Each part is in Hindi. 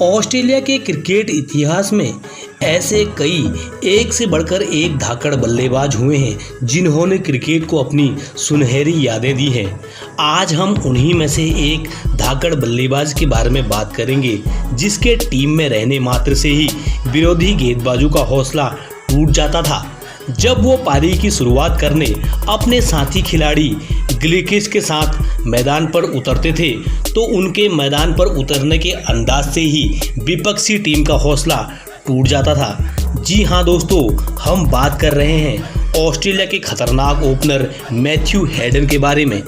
ऑस्ट्रेलिया के क्रिकेट इतिहास में ऐसे कई एक से बढ़कर एक धाकड़ बल्लेबाज हुए हैं जिन्होंने क्रिकेट को अपनी सुनहरी यादें दी हैं। आज हम उन्हीं में से एक धाकड़ बल्लेबाज के बारे में बात करेंगे जिसके टीम में रहने मात्र से ही विरोधी गेंदबाजों का हौसला टूट जाता था। जब वो पारी की शुरुआत करने अपने साथी खिलाड़ी गिलक्रिस्ट के साथ मैदान पर उतरते थे तो उनके मैदान पर उतरने के अंदाज से ही विपक्षी टीम का हौसला टूट जाता था। जी हाँ दोस्तों, हम बात कर रहे हैं ऑस्ट्रेलिया के खतरनाक ओपनर मैथ्यू हेडन के बारे में।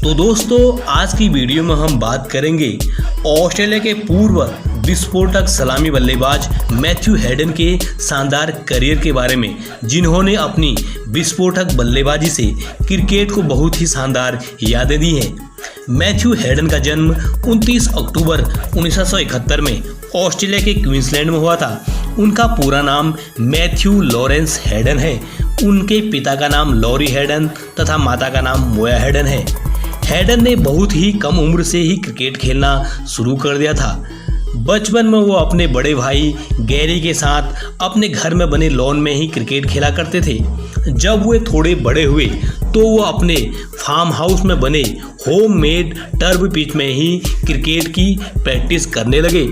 तो दोस्तों, आज की वीडियो में हम बात करेंगे ऑस्ट्रेलिया के पूर्व विस्फोटक सलामी बल्लेबाज मैथ्यू हेडन के शानदार करियर के बारे में, जिन्होंने अपनी विस्फोटक बल्लेबाजी से क्रिकेट को बहुत ही शानदार यादें दी हैं। मैथ्यू हेडन का जन्म 29 अक्टूबर 1971 में ऑस्ट्रेलिया के क्वींसलैंड में हुआ था। उनका पूरा नाम मैथ्यू लॉरेंस हेडन है। उनके पिता का नाम लॉरी हेडन तथा माता का नाम मोया हेडन है। हेडन ने बहुत ही कम उम्र से ही क्रिकेट खेलना शुरू कर दिया था। बचपन में वो अपने बड़े भाई गैरी के साथ अपने घर में बने लॉन में ही क्रिकेट खेला करते थे। जब वे थोड़े बड़े हुए तो वो अपने फार्म हाउस में बने होममेड टर्फ पिच में ही क्रिकेट की प्रैक्टिस करने लगे।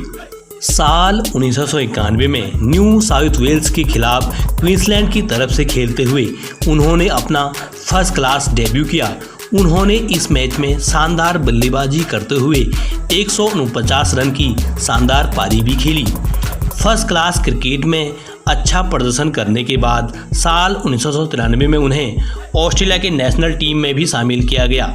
साल 1991 में न्यू साउथ वेल्स के खिलाफ क्वींसलैंड की तरफ से खेलते हुए उन्होंने अपना फर्स्ट क्लास डेब्यू किया। उन्होंने इस मैच में शानदार बल्लेबाजी करते हुए 149 रन की शानदार पारी भी खेली। फर्स्ट क्लास क्रिकेट में अच्छा प्रदर्शन करने के बाद साल 1993 में उन्हें ऑस्ट्रेलिया के नेशनल टीम में भी शामिल किया गया।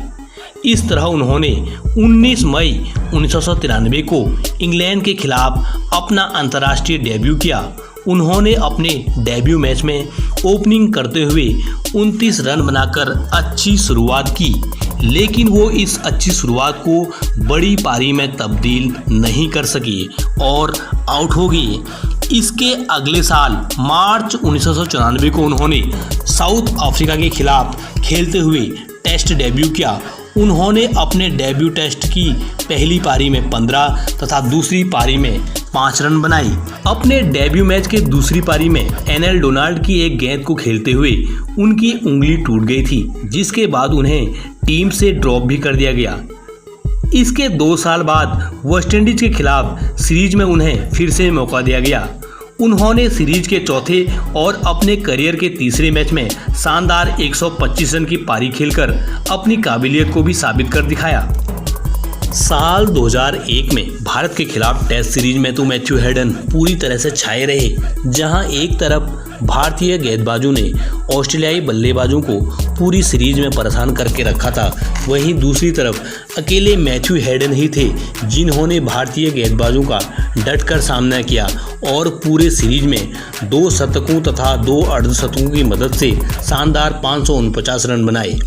इस तरह उन्होंने 19 मई 1993 को इंग्लैंड के खिलाफ अपना अंतर्राष्ट्रीय डेब्यू किया। उन्होंने अपने डेब्यू मैच में ओपनिंग करते हुए 29 रन बनाकर अच्छी शुरुआत की, लेकिन वो इस अच्छी शुरुआत को बड़ी पारी में तब्दील नहीं कर सकी और आउट हो गई। इसके अगले साल मार्च 1994 को उन्होंने साउथ अफ्रीका के खिलाफ खेलते हुए टेस्ट डेब्यू किया। उन्होंने अपने डेब्यू टेस्ट की पहली पारी में 15 तथा दूसरी पारी में 5 रन बनाए। अपने डेब्यू मैच के दूसरी पारी में एनएल डोनाल्ड की एक गेंद को खेलते हुए उनकी उंगली टूट गई थी, जिसके बाद उन्हें टीम से ड्रॉप भी कर दिया गया। इसके 2 साल बाद वेस्टइंडीज के खिलाफ सीरीज में उन्हें फिर से मौका दिया गया। उन्होंने सीरीज के चौथे और अपने करियर के तीसरे मैच में शानदार 125 रन की पारी खेलकर अपनी काबिलियत को भी साबित कर दिखाया। साल 2001 में भारत के खिलाफ टेस्ट सीरीज में तो मैथ्यू हेडन पूरी तरह से छाए रहे, जहां एक तरफ भारतीय गेंदबाजों ने ऑस्ट्रेलियाई बल्लेबाजों को पूरी सीरीज में परेशान करके रखा था, वहीं दूसरी तरफ अकेले मैथ्यू हेडन ही थे जिन्होंने भारतीय गेंदबाजों का डटकर सामना किया और पूरे सीरीज में 2 शतकों तथा 2 अर्धशतकों की मदद से शानदार 549 रन बनाए।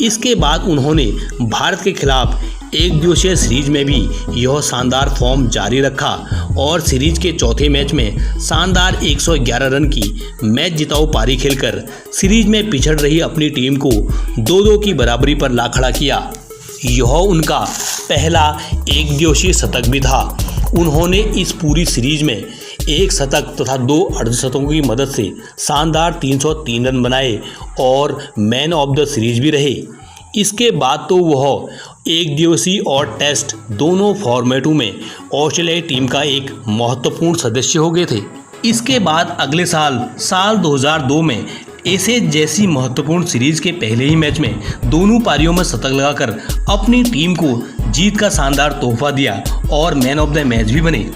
इसके बाद उन्होंने भारत के खिलाफ एक दिवसीय सीरीज में भी यह शानदार फॉर्म जारी रखा और सीरीज के चौथे मैच में शानदार 111 रन की मैच जिताऊ पारी खेलकर सीरीज में पिछड़ रही अपनी टीम को 2-2 की बराबरी पर ला खड़ा किया। यह उनका पहला एक दिवसीय शतक भी था। उन्होंने इस पूरी सीरीज में 1 शतक तथा 2 अर्धशतकों की मदद से शानदार 303 रन बनाए और मैन ऑफ द सीरीज भी रहे। इसके बाद तो वह एक दिवसीय और टेस्ट दोनों फॉर्मेटों में ऑस्ट्रेलियाई टीम का एक महत्वपूर्ण सदस्य हो गए थे। इसके बाद अगले साल 2002 में एशेज जैसी महत्वपूर्ण सीरीज के पहले ही मैच में दोनों पारियों में शतक लगाकर अपनी टीम को जीत का शानदार तोहफा दिया और मैन ऑफ द मैच भी बने।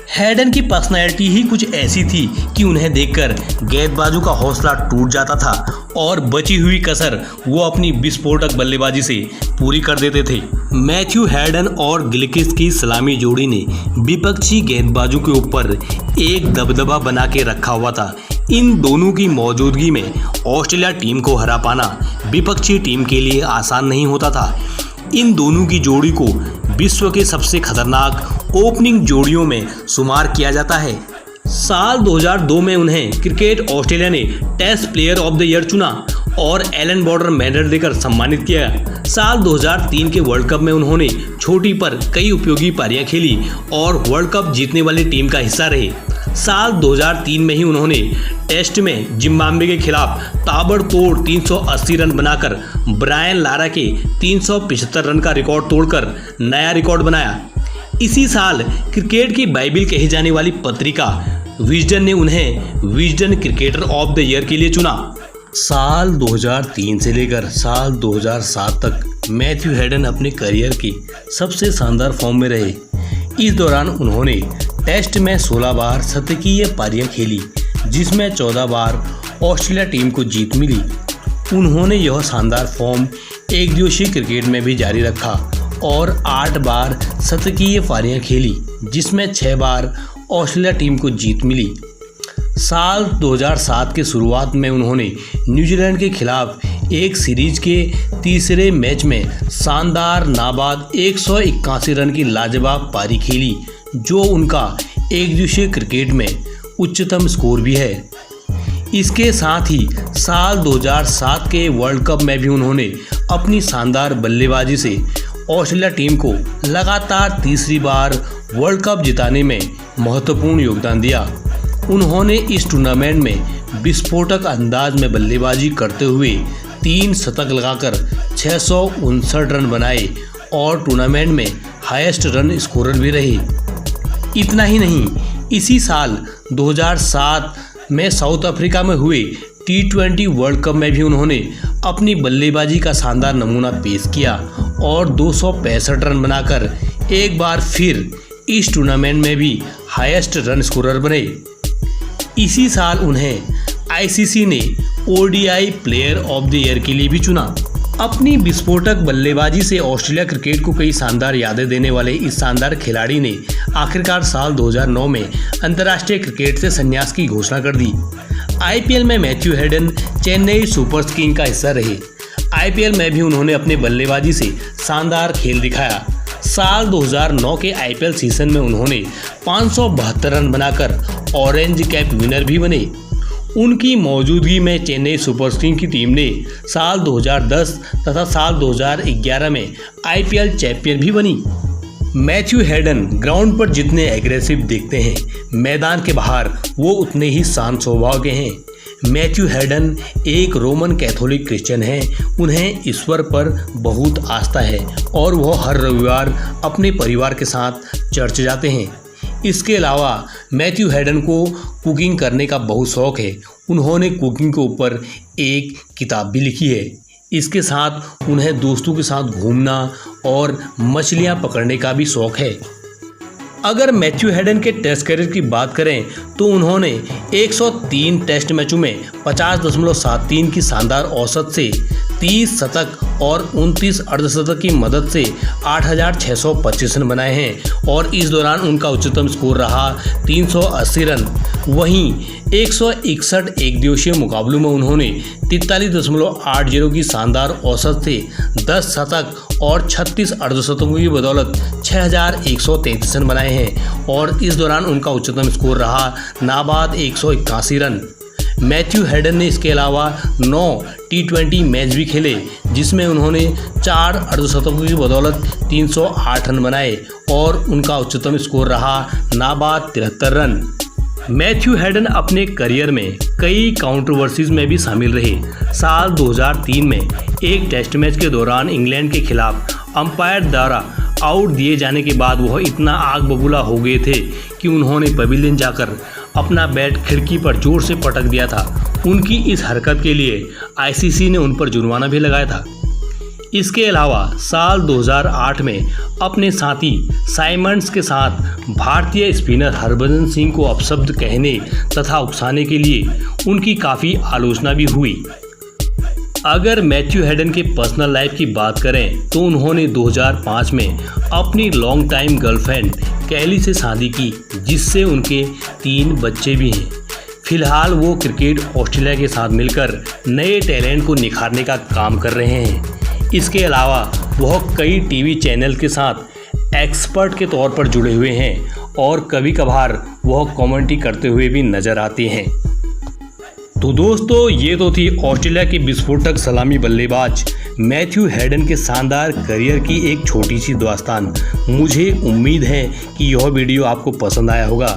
हेडन की पर्सनैलिटी ही कुछ ऐसी थी कि उन्हें देखकर गेंदबाजों का हौसला टूट जाता था और बची हुई कसर वो अपनी विस्फोटक बल्लेबाजी से पूरी कर देते थे। मैथ्यू हेडन और गिलक्रिस्ट की सलामी जोड़ी ने विपक्षी गेंदबाजों के ऊपर एक दबदबा बना के रखा हुआ था। इन दोनों की मौजूदगी में ऑस्ट्रेलिया टीम को हरा पाना विपक्षी टीम के लिए आसान नहीं होता था। इन दोनों की जोड़ी को विश्व के सबसे खतरनाक ओपनिंग जोड़ियों में शुमार किया जाता है। साल 2002 में उन्हें क्रिकेट ऑस्ट्रेलिया ने test player of the year चुना और एलन बॉर्डर मेडल देकर सम्मानित किया। साल 2003 के वर्ल्ड कप में उन्होंने छोटी पर कई उपयोगी पारियां खेली और वर्ल्ड कप जीतने वाली टीम का हिस्सा रहे। साल 2003 में ही उन्होंने टेस्ट में जिम्बाब्वे के खिलाफ ताबड़तोड़ 380 रन बनाकर ब्रायन लारा के 375 रन का रिकॉर्ड तोड़कर नया रिकॉर्ड बनाया। इसी साल क्रिकेट की बाइबिल कही जाने वाली पत्रिका विजडन ने उन्हें Wisden cricketer of the year के लिए चुना। साल 2003 से लेकर साल 2007 तक मैथ्यू हेडन अपने करियर की सबसे शानदार फॉर्म में रहे। इस दौरान उन्होंने टेस्ट में 16 बार शतकीय पारियां खेली, जिसमें 14 बार ऑस्ट्रेलिया टीम को जीत मिली। उन्होंने यह शानदार फॉर्म एक दिवसीय क्रिकेट में भी जारी रखा और 8 बार शतकीय पारियां खेली, जिसमें 6 बार ऑस्ट्रेलिया टीम को जीत मिली। साल 2007 के शुरुआत में उन्होंने न्यूजीलैंड के खिलाफ एक सीरीज के तीसरे मैच में शानदार नाबाद 181 रन की लाजवाब पारी खेली, जो उनका एक दिवसीय क्रिकेट में उच्चतम स्कोर भी है। इसके साथ ही साल 2007 के वर्ल्ड कप में भी उन्होंने अपनी शानदार बल्लेबाजी से ऑस्ट्रेलिया टीम को लगातार तीसरी बार वर्ल्ड कप जिताने में महत्वपूर्ण योगदान दिया। उन्होंने इस टूर्नामेंट में विस्फोटक अंदाज में बल्लेबाजी करते हुए 3 शतक लगाकर 659 रन बनाए और टूर्नामेंट में हाईएस्ट रन स्कोरर भी रहे। इतना ही नहीं, इसी साल 2007 में साउथ अफ्रीका में हुए T20 वर्ल्ड कप में भी उन्होंने अपनी बल्लेबाजी का शानदार नमूना पेश किया और 265 रन बनाकर एक बार फिर इस टूर्नामेंट में भी हाईएस्ट रन स्कोरर बने। इसी साल उन्हें ICC ने ODI player of the year के लिए भी चुना। अपनी विस्फोटक बल्लेबाजी से ऑस्ट्रेलिया क्रिकेट को कई शानदार यादें देने वाले इस शानदार खिलाड़ी ने आखिरकार साल 2009 में अंतर्राष्ट्रीय क्रिकेट से संन्यास की घोषणा कर दी। IPL में Matthew Hayden Chennai super Kings का हिस्सा रहे। IPL में भी उन्होंने अपने बल्लेबाजी से शानदार खेल दिखाया। साल 2009 के IPL सीजन में उन्होंने 572 रन बनाकर ऑरेंज कैप विनर भी बने। उनकी मौजूदगी में चेन्नई सुपर किंग्स की टीम ने साल 2010 तथा साल 2011 में IPL चैंपियन भी बनी। मैथ्यू हेडन ग्राउंड पर जितने एग्रेसिव दिखते हैं, मैदान के बाहर वो उतने ही शांत स्वभाव के हैं। मैथ्यू हेडन एक रोमन कैथोलिक क्रिश्चियन हैं। उन्हें ईश्वर पर बहुत आस्था है और वह हर रविवार अपने परिवार के साथ चर्च जाते हैं। इसके अलावा मैथ्यू हेडन को कुकिंग करने का बहुत शौक है। उन्होंने कुकिंग के ऊपर एक किताब भी लिखी है। इसके साथ उन्हें दोस्तों के साथ घूमना और मछलियां पकड़ने का भी शौक है। अगर मैथ्यू हेडन के टेस्ट करियर की बात करें तो उन्होंने 103 टेस्ट मैचों में 50.73 की शानदार औसत से 30 शतक और 29 अर्धशतक की मदद से 8,625 रन बनाए हैं और इस दौरान उनका उच्चतम स्कोर रहा 380 रन। वहीं 161 एकदिवसीय मुकाबलों में उन्होंने 43.80 की शानदार औसत से 10 शतक और 36 अर्धशतकों की बदौलत 6,133 रन बनाए हैं और इस दौरान उनका उच्चतम स्कोर रहा नाबाद 181 रन। मैथ्यू हेडन ने इसके अलावा 9 T20 मैच भी खेले, जिसमें उन्होंने 4 अर्धशतकों की बदौलत 308 रन बनाए और उनका उच्चतम स्कोर रहा नाबाद 73 रन। मैथ्यू हेडन अपने करियर में कई कंट्रोवर्सीज में भी शामिल रहे। साल 2003 में एक टेस्ट मैच के दौरान इंग्लैंड के खिलाफ अंपायर द्वारा आउट दिए जाने के बाद वह इतना आग बबूला हो गए थे कि उन्होंने पवेलियन जाकर अपना बैट खिड़की पर जोर से पटक दिया था। उनकी इस हरकत के लिए ICC ने उन पर जुर्माना भी लगाया था। इसके अलावा साल 2008 में अपने साथी साइमंड्स के साथ भारतीय स्पिनर हरभजन सिंह को अपशब्द कहने तथा उकसाने के लिए उनकी काफ़ी आलोचना भी हुई। अगर मैथ्यू हेडन के पर्सनल लाइफ की बात करें तो उन्होंने 2005 में अपनी लॉन्ग टाइम गर्लफ्रेंड कैली से शादी की, जिससे उनके 3 बच्चे भी हैं। फिलहाल वो क्रिकेट ऑस्ट्रेलिया के साथ मिलकर नए टैलेंट को निखारने का काम कर रहे हैं। इसके अलावा वह कई टीवी चैनल के साथ एक्सपर्ट के तौर पर जुड़े हुए हैं और कभी कभार वह कमेंट्री करते हुए भी नजर आते हैं। तो दोस्तों, ये तो थी ऑस्ट्रेलिया के विस्फोटक सलामी बल्लेबाज मैथ्यू हेडन के शानदार करियर की एक छोटी सी दास्तान। मुझे उम्मीद है कि यह वीडियो आपको पसंद आया होगा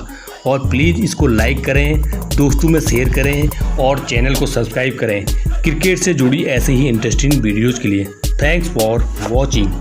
और प्लीज़ इसको लाइक करें, दोस्तों में शेयर करें और चैनल को सब्सक्राइब करें क्रिकेट से जुड़ी ऐसे ही इंटरेस्टिंग वीडियोज़ के लिए। Thanks for watching.